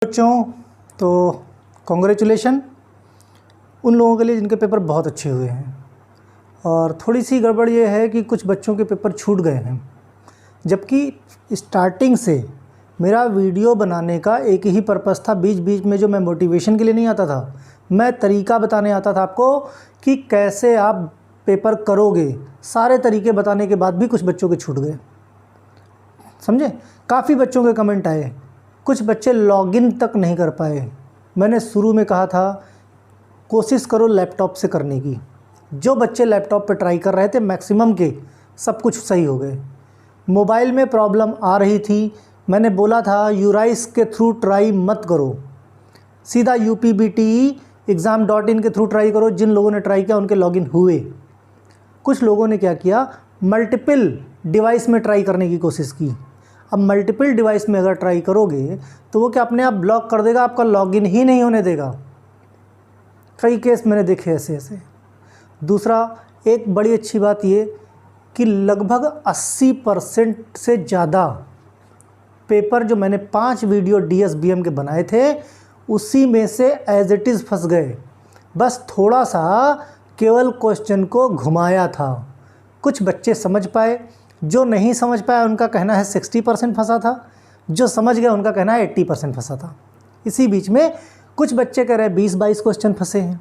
बच्चों, तो कॉन्ग्रेचुलेशन उन लोगों के लिए जिनके पेपर बहुत अच्छे हुए हैं। और थोड़ी सी गड़बड़ ये है कि कुछ बच्चों के पेपर छूट गए हैं, जबकि स्टार्टिंग से मेरा वीडियो बनाने का एक ही पर्पस था। बीच बीच में जो मैं मोटिवेशन के लिए नहीं आता था, मैं तरीका बताने आता था आपको कि कैसे आप पेपर करोगे। सारे तरीके बताने के बाद भी कुछ बच्चों के छूट गए, समझे। काफ़ी बच्चों के कमेंट आए, कुछ बच्चे लॉगिन तक नहीं कर पाए। मैंने शुरू में कहा था कोशिश करो लैपटॉप से करने की। जो बच्चे लैपटॉप पे ट्राई कर रहे थे मैक्सिमम के सब कुछ सही हो गए। मोबाइल में प्रॉब्लम आ रही थी, मैंने बोला था यूराइस के थ्रू ट्राई मत करो, सीधा upbte-exam.in के थ्रू ट्राई करो। जिन लोगों ने ट्राई किया उनके लॉगिन हुए। कुछ लोगों ने क्या किया, मल्टीपल डिवाइस में ट्राई करने की कोशिश की। अब मल्टीपल डिवाइस में अगर ट्राई करोगे तो वो क्या अपने आप ब्लॉक कर देगा, आपका लॉगिन ही नहीं होने देगा। कई केस मैंने देखे ऐसे। दूसरा, एक बड़ी अच्छी बात ये कि लगभग 80% से ज़्यादा पेपर जो मैंने 5 वीडियो DSBM के बनाए थे उसी में से एज इट इज़ फंस गए। बस थोड़ा सा केवल क्वेश्चन को घुमाया था। कुछ बच्चे समझ पाए, जो नहीं समझ पाया उनका कहना है 60% फंसा था, जो समझ गया उनका कहना है 80% फंसा था। इसी बीच में कुछ बच्चे कह रहे हैं 20-22 क्वेश्चन फंसे हैं।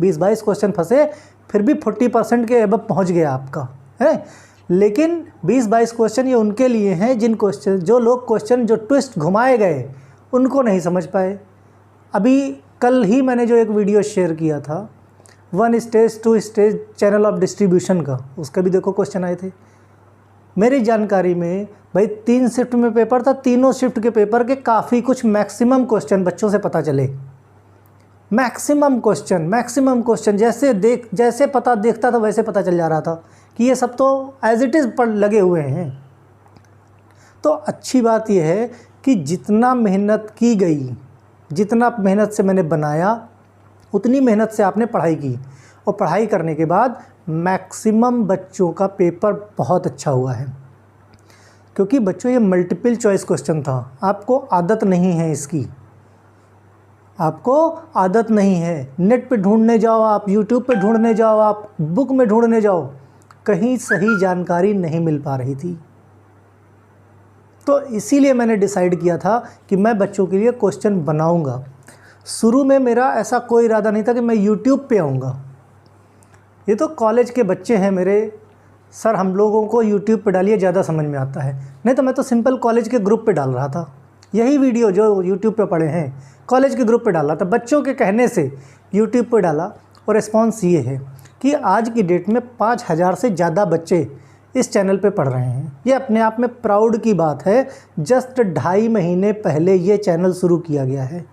20-22 क्वेश्चन फंसे, फिर भी 40% के अबव पहुंच गया आपका है। लेकिन 20-22 क्वेश्चन ये उनके लिए हैं जो लोग क्वेश्चन जो ट्विस्ट घुमाए गए उनको नहीं समझ पाए। अभी कल ही मैंने जो एक वीडियो शेयर किया था 1 stage 2 stage channel of distribution का, उसका भी देखो क्वेश्चन आए थे। मेरी जानकारी में भाई 3 शिफ्ट में पेपर था, तीनों शिफ्ट के पेपर के काफ़ी कुछ मैक्सिमम क्वेश्चन बच्चों से पता चले। मैक्सिमम क्वेश्चन जैसे पता देखता था वैसे पता चल जा रहा था कि ये सब तो एज इट इज़ पर लगे हुए हैं। तो अच्छी बात यह है कि जितना मेहनत की गई, जितना मेहनत से मैंने बनाया उतनी मेहनत से आपने पढ़ाई की, और पढ़ाई करने के बाद मैक्सिमम बच्चों का पेपर बहुत अच्छा हुआ है। क्योंकि बच्चों ये मल्टीपल चॉइस क्वेश्चन था, आपको आदत नहीं है इसकी, आपको आदत नहीं है। नेट पे ढूंढने जाओ, आप यूट्यूब पे ढूंढने जाओ, आप बुक में ढूंढने जाओ, कहीं सही जानकारी नहीं मिल पा रही थी। तो इसीलिए मैंने डिसाइड किया था कि मैं बच्चों के लिए क्वेश्चन बनाऊंगा। शुरू में मेरा ऐसा कोई इरादा नहीं था कि मैं यूट्यूब पे आऊँगा। ये तो कॉलेज के बच्चे हैं मेरे, सर हम लोगों को यूट्यूब पे डालिए ज़्यादा समझ में आता है। नहीं तो मैं तो सिंपल कॉलेज के ग्रुप पे डाल रहा था। यही वीडियो जो यूट्यूब पे पड़े हैं कॉलेज के ग्रुप पे डाला था, बच्चों के कहने से यूट्यूब पे डाला। और रिस्पॉन्स ये है कि आज की डेट में 5000 से ज़्यादा बच्चे इस चैनल पे पढ़ रहे हैं। ये अपने आप में प्राउड की बात है। जस्ट 2.5 महीने पहले ये चैनल शुरू किया गया है।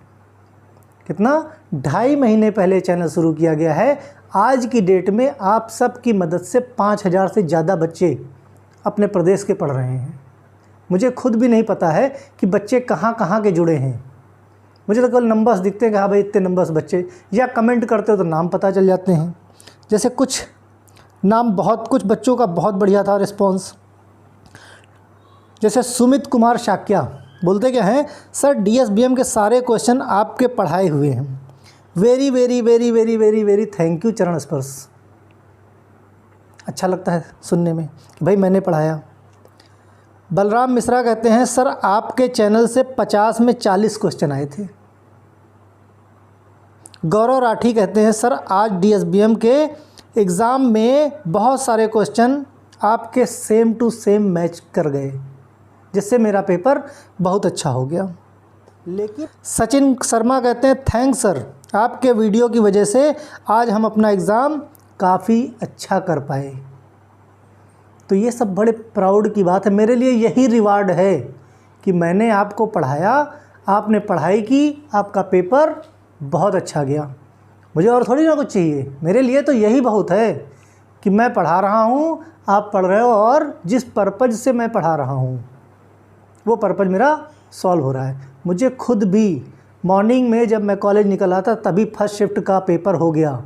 कितना? 2.5 महीने पहले चैनल शुरू किया गया है। आज की डेट में आप सब की मदद से 5000 से ज़्यादा बच्चे अपने प्रदेश के पढ़ रहे हैं। मुझे खुद भी नहीं पता है कि बच्चे कहाँ कहाँ के जुड़े हैं। मुझे तो केवल नंबर्स दिखते हैं कि हाँ भाई इतने नंबर्स बच्चे, या कमेंट करते हो तो नाम पता चल जाते हैं। जैसे कुछ नाम, बहुत कुछ बच्चों का बहुत बढ़िया था रिस्पॉन्स। जैसे सुमित कुमार शाक्या बोलते क्या हैं, सर DSBM के सारे क्वेश्चन आपके पढ़ाए हुए हैं। Very very very very very very thank you चरण स्पर्श। अच्छा लगता है सुनने में कि भाई मैंने पढ़ाया। बलराम मिश्रा कहते हैं, सर आपके चैनल से 50 में 40 क्वेश्चन आए थे। गौरव राठी कहते हैं, सर आज DSBM के एग्ज़ाम में बहुत सारे क्वेश्चन आपके सेम टू सेम मैच कर गए, जिससे मेरा पेपर बहुत अच्छा हो गया। लेकिन सचिन शर्मा कहते हैं, थैंक्स सर, आपके वीडियो की वजह से आज हम अपना एग्ज़ाम काफ़ी अच्छा कर पाए। तो ये सब बड़े प्राउड की बात है। मेरे लिए यही रिवार्ड है कि मैंने आपको पढ़ाया, आपने पढ़ाई की, आपका पेपर बहुत अच्छा गया। मुझे और थोड़ी ना कुछ चाहिए। मेरे लिए तो यही बहुत है कि मैं पढ़ा रहा हूँ, आप पढ़ रहे हो, और जिस पर्पज़ से मैं पढ़ा रहा हूँ वो पर्पज़ मेरा सॉल्व हो रहा है। मुझे खुद भी मॉर्निंग में जब मैं कॉलेज निकल आता तभी फर्स्ट शिफ्ट का पेपर हो गया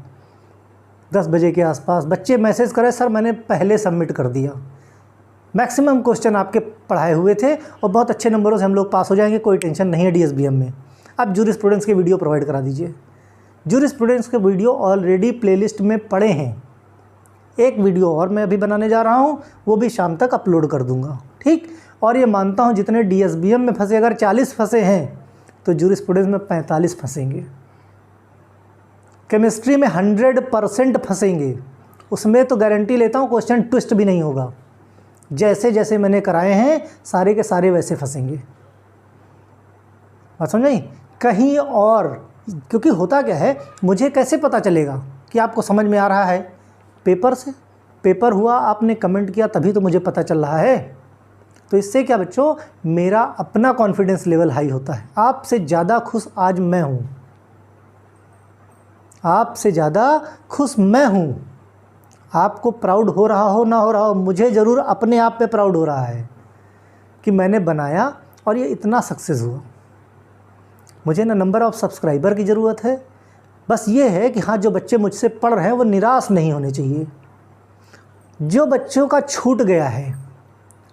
10 बजे के आसपास। बच्चे मैसेज करे, सर मैंने पहले सबमिट कर दिया। मैक्सिमम क्वेश्चन आपके पढ़ाए हुए थे और बहुत अच्छे नंबरों से हम लोग पास हो जाएंगे, कोई टेंशन नहीं है DSBM में। अब जूरिस्प्रूडेंस के वीडियो प्रोवाइड करा दीजिए। जूरिस्प्रूडेंस के वीडियो ऑलरेडी प्लेलिस्ट में पड़े हैं, एक वीडियो और मैं अभी बनाने जा रहा हूँ, वो भी शाम तक अपलोड कर दूँगा, ठीक। और ये मानता हूँ जितने DSBM में फंसे, अगर 40 फंसे हैं तो जूरिस्प्रूडेंस में 45 फंसेंगे, केमिस्ट्री में 100% फंसेंगे। उसमें तो गारंटी लेता हूँ क्वेश्चन ट्विस्ट भी नहीं होगा, जैसे जैसे मैंने कराए हैं सारे के सारे वैसे फंसेंगे। बात समझ आई? कहीं और, क्योंकि होता क्या है, मुझे कैसे पता चलेगा कि आपको समझ में आ रहा है? पेपर से, पेपर हुआ, आपने कमेंट किया, तभी तो मुझे पता चल रहा है। तो इससे क्या बच्चों, मेरा अपना कॉन्फिडेंस लेवल हाई होता है। आपसे ज़्यादा खुश आज मैं हूँ, आपसे ज़्यादा खुश मैं हूँ। आपको प्राउड हो रहा हो ना हो रहा हो, मुझे ज़रूर अपने आप पे प्राउड हो रहा है कि मैंने बनाया और ये इतना सक्सेस हुआ। मुझे ना नंबर ऑफ़ सब्सक्राइबर की ज़रूरत है, बस ये है कि हाँ, जो बच्चे मुझसे पढ़ रहे हैं वो निराश नहीं होने चाहिए। जो बच्चों का छूट गया है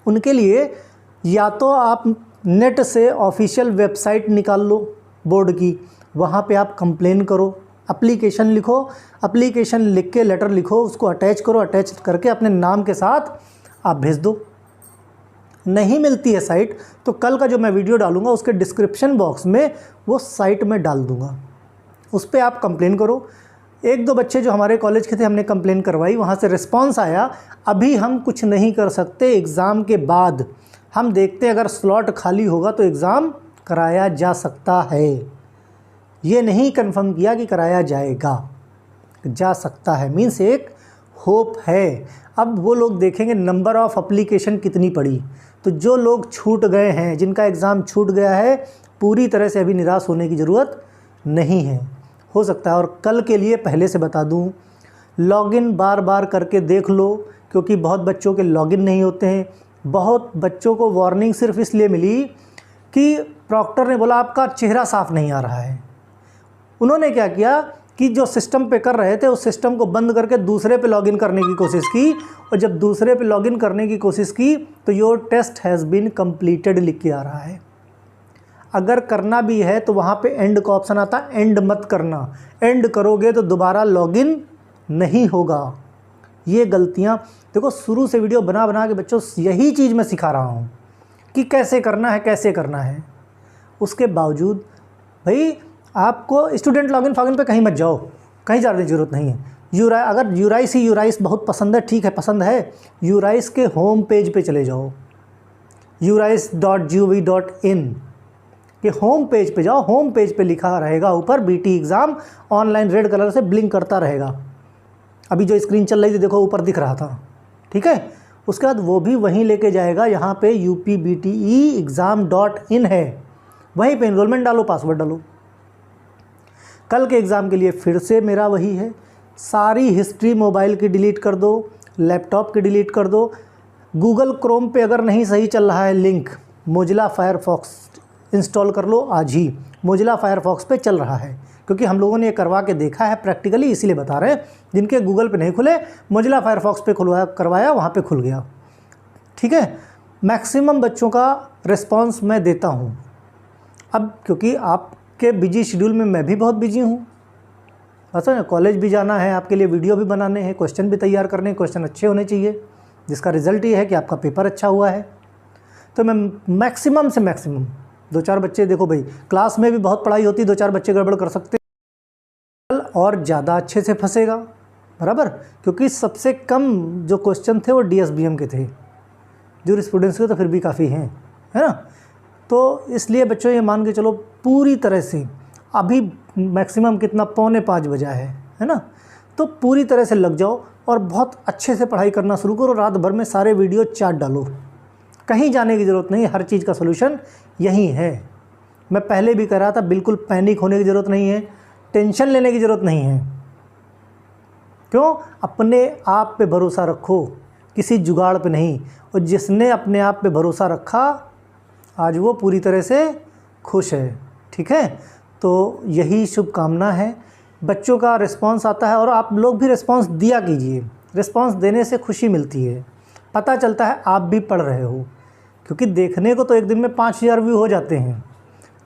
उनके लिए या तो आप नेट से ऑफिशियल वेबसाइट निकाल लो बोर्ड की, वहाँ पे आप कंप्लेन करो, एप्लीकेशन लिखो, एप्लीकेशन लिख के लेटर लिखो, उसको अटैच करो, अटैच करके अपने नाम के साथ आप भेज दो। नहीं मिलती है साइट तो कल का जो मैं वीडियो डालूंगा उसके डिस्क्रिप्शन बॉक्स में वो साइट में डाल दूंगा, उस पर आप कंप्लेन करो। एक दो बच्चे जो हमारे कॉलेज के थे, हमने कंप्लेन करवाई, वहाँ से रिस्पांस आया। अभी हम कुछ नहीं कर सकते, एग्ज़ाम के बाद हम देखते हैं, अगर स्लॉट खाली होगा तो एग्ज़ाम कराया जा सकता है। ये नहीं कंफर्म किया कि कराया जाएगा, जा सकता है मीन्स एक होप है। अब वो लोग देखेंगे नंबर ऑफ़ एप्लीकेशन कितनी पड़ी। तो जो लोग छूट गए हैं, जिनका एग्ज़ाम छूट गया है, पूरी तरह से अभी निराश होने की ज़रूरत नहीं है। हो सकता है, और कल के लिए पहले से बता दूं, लॉगिन बार बार करके देख लो, क्योंकि बहुत बच्चों के लॉगिन नहीं होते हैं। बहुत बच्चों को वार्निंग सिर्फ इसलिए मिली कि प्रॉक्टर ने बोला आपका चेहरा साफ़ नहीं आ रहा है। उन्होंने क्या किया कि जो सिस्टम पे कर रहे थे उस सिस्टम को बंद करके दूसरे पे लॉगिन करने की कोशिश की, और जब दूसरे पे लॉगिन करने की कोशिश की तो your test has been completed लिख के आ रहा है। अगर करना भी है तो वहाँ पे एंड का ऑप्शन आता है, एंड मत करना। एंड करोगे तो दोबारा लॉगिन नहीं होगा। ये गलतियाँ देखो, शुरू से वीडियो बना बना के बच्चों यही चीज़ मैं सिखा रहा हूँ कि कैसे करना है, कैसे करना है। उसके बावजूद भाई आपको स्टूडेंट लॉगिन फॉगिन पे कहीं मत जाओ, कहीं जाने की ज़रूरत नहीं है। अगर यूराइस बहुत पसंद है, ठीक है, पसंद है, यूराइस के होम पेज पे चले जाओ, urais.gov.in के होम पेज पे जाओ। होम पेज पे लिखा रहेगा ऊपर BT exam online, red colour से ब्लिंक करता रहेगा। अभी जो स्क्रीन चल रही थी देखो ऊपर दिख रहा था, ठीक है। उसके बाद वो भी वहीं लेके जाएगा, यहाँ पे upbteexam.in है, वहीं पे इनरोलमेंट डालो, पासवर्ड डालो। कल के एग्ज़ाम के लिए फिर से मेरा वही है, सारी हिस्ट्री मोबाइल की डिलीट कर दो, लैपटॉप की डिलीट कर दो। गूगल क्रोम पे अगर नहीं सही चल रहा है लिंक, मोजिला फायरफॉक्स इंस्टॉल कर लो आज ही। मोजिला फायरफॉक्स पे चल रहा है, क्योंकि हम लोगों ने ये करवा के देखा है प्रैक्टिकली, इसीलिए बता रहे हैं। जिनके गूगल पे नहीं खुले, मोजिला फायरफॉक्स पे करवाया, वहाँ पे खुल गया, ठीक है। मैक्सिमम बच्चों का रिस्पांस मैं देता हूँ। अब क्योंकि आपके बिजी शेड्यूल में मैं भी बहुत बिजी हूँ, ऐसा ना, कॉलेज भी जाना है, आपके लिए वीडियो भी बनाने हैं, क्वेश्चन भी तैयार करने हैं, क्वेश्चन अच्छे होने चाहिए, जिसका रिज़ल्ट ये है कि आपका पेपर अच्छा हुआ है। तो मैं मैक्सिमम से मैक्सिमम 2-4 बच्चे, देखो भाई क्लास में भी बहुत पढ़ाई होती है, 2-4 बच्चे गड़बड़ कर सकते हैं और ज़्यादा अच्छे से फंसेगा, बराबर। क्योंकि सबसे कम जो क्वेश्चन थे वो DSBM के थे, जूरिस्प्रूडेंस के तो फिर भी काफ़ी हैं, है ना। तो इसलिए बच्चों ये मान के चलो पूरी तरह से, अभी मैक्सिमम कितना 4:45 बजा है ना, तो पूरी तरह से लग जाओ और बहुत अच्छे से पढ़ाई करना शुरू करो। रात भर में सारे वीडियो चाट डालो, कहीं जाने की ज़रूरत नहीं, हर चीज़ का सलूशन यही है। मैं पहले भी कह रहा था, बिल्कुल पैनिक होने की ज़रूरत नहीं है, टेंशन लेने की ज़रूरत नहीं है। क्यों? अपने आप पे भरोसा रखो, किसी जुगाड़ पे नहीं। और जिसने अपने आप पे भरोसा रखा आज वो पूरी तरह से खुश है, ठीक है। तो यही शुभकामना है। बच्चों का रिस्पांस आता है और आप लोग भी रिस्पांस दिया कीजिए। रिस्पांस देने से खुशी मिलती है, पता चलता है आप भी पढ़ रहे हो। क्योंकि देखने को तो एक दिन में 5000 व्यू हो जाते हैं,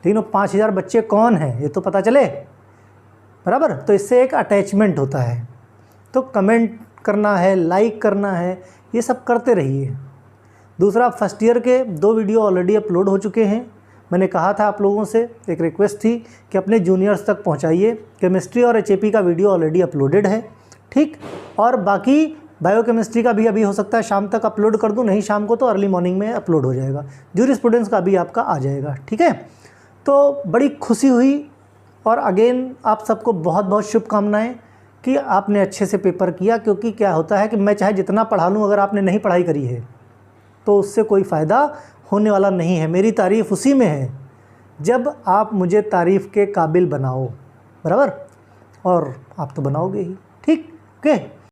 लेकिन वो 5000 बच्चे कौन हैं ये तो पता चले, बराबर। तो इससे एक अटैचमेंट होता है। तो कमेंट करना है, लाइक करना है, ये सब करते रहिए। दूसरा, फर्स्ट ईयर के 2 वीडियो ऑलरेडी अपलोड हो चुके हैं। मैंने कहा था आप लोगों से, एक रिक्वेस्ट थी कि अपने जूनियर्स तक पहुंचाइए। केमिस्ट्री और एचएपी का वीडियो ऑलरेडी अपलोडेड है, ठीक। और बाकी बायोकेमिस्ट्री का भी अभी हो सकता है शाम तक अपलोड कर दूं, नहीं शाम को तो अर्ली मॉर्निंग में अपलोड हो जाएगा। ज्यूरिस्प्रूडेंस का भी आपका आ जाएगा, ठीक है। तो बड़ी खुशी हुई और अगेन आप सबको बहुत बहुत शुभकामनाएं कि आपने अच्छे से पेपर किया। क्योंकि क्या होता है कि मैं चाहे जितना पढ़ा लूँ, अगर आपने नहीं पढ़ाई करी है तो उससे कोई फ़ायदा होने वाला नहीं है। मेरी तारीफ़ उसी में है जब आप मुझे तारीफ़ के काबिल बनाओ, बराबर। और आप तो बनाओगे ही, ठीक, ओके।